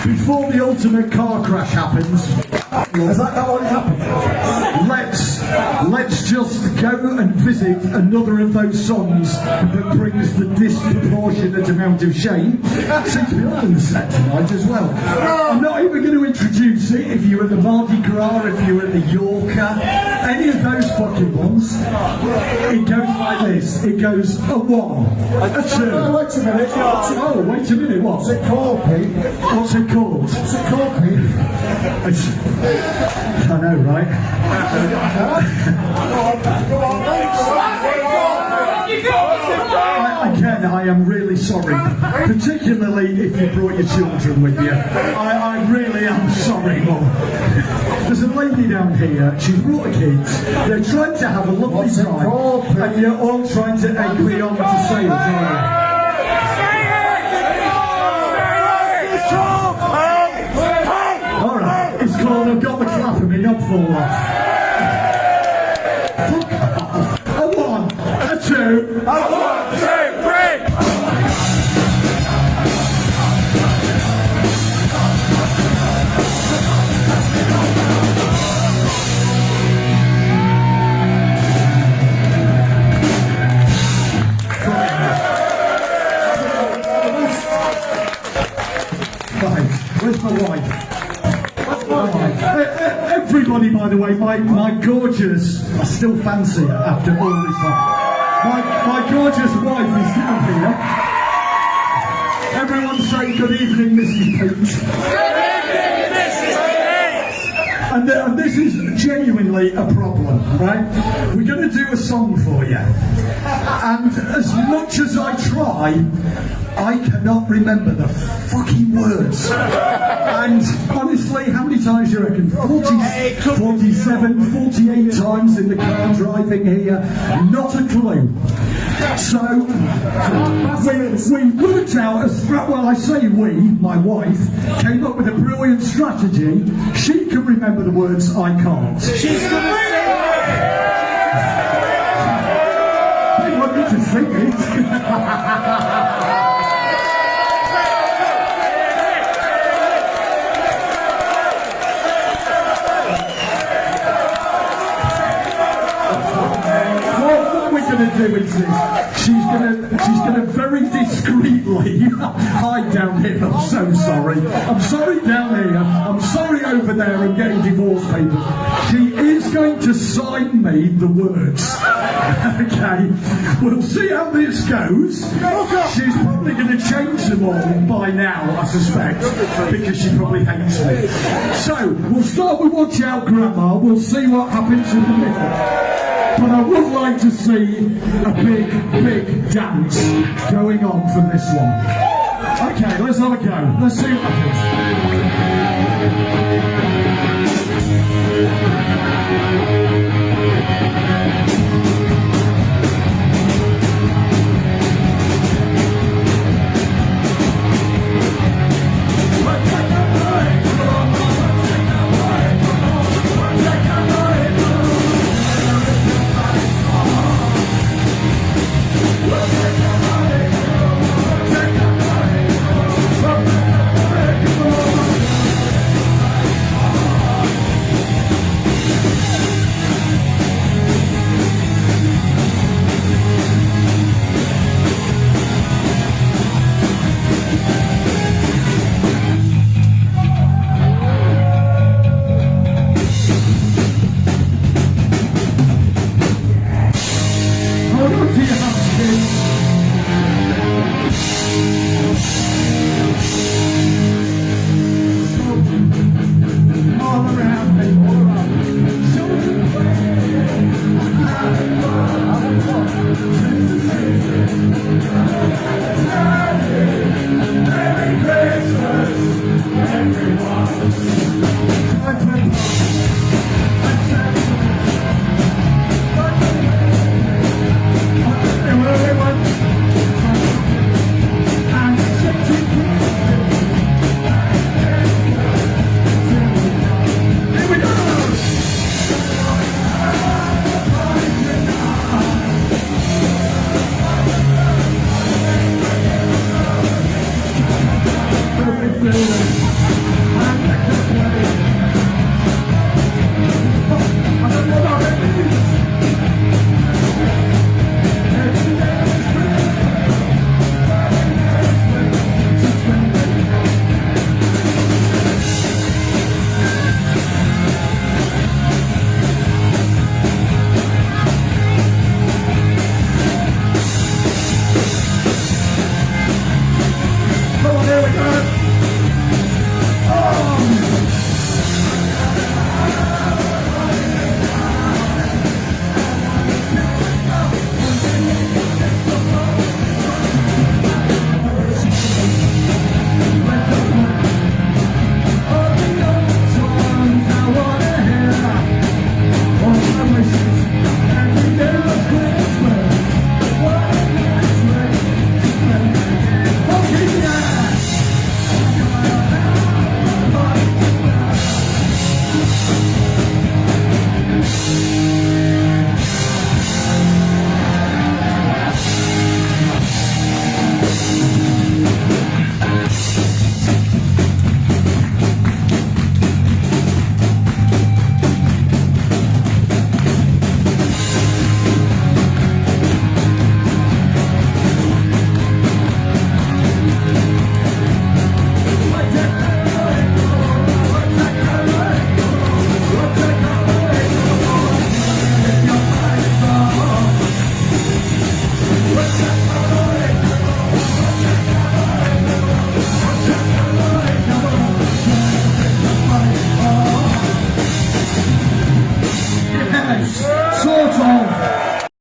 before the ultimate car crash happens, Is that not what happened? let's just go and visit another of those songs that brings the disproportionate amount of shame. Seems to be on the set tonight as well. I'm not even going to introduce it. If you were at the Mardi Gras, if you were at the Yorker, any of those fucking ones, it goes like this. It goes a 1, a 2. Wait a minute. Oh, wait a minute, what? What's it called, Pete? What's it called? What's it called, Pete? I know, right? Again, I am really sorry, particularly if you brought your children with you. I really am sorry, Mum. There's a lady down here, she's brought her kids, they're trying to have a lovely time, and you're all trying to egg me on to say it, aren't you? Alright, it's called I've Got the Clap of Me, not fall off. Fuck off. A 1, a 2, A 1, 2, 3. Right, where's my wife? Everybody, by the way, my gorgeous, I still fancy her after all this time. My gorgeous wife is down here. Everyone say good evening, Mrs. Pete. And this is genuinely a problem, right? We're going to do a song for you. And as much as I try, I cannot remember the fucking words. And honestly, how many times do you reckon? 40, 47, 48 times in the car driving here. Not a clue. So, we worked out, well, I say we, my wife, came up with a brilliant strategy. She can remember the words, I can't. She's gonna sing it. They want me to sing it. Going to do is this. She's going to very discreetly hide down here. I'm so sorry. I'm sorry down here. I'm sorry over there. I'm getting divorced papers. She is going to sign me the words. Okay. We'll see how this goes. She's probably going to change them all by now, I suspect, because she probably hates me. So we'll start with Watch Out, Grandma. We'll see what happens in the middle. But I would like to see a big dance going on for this one. Okay, let's have a go. Let's see what happens.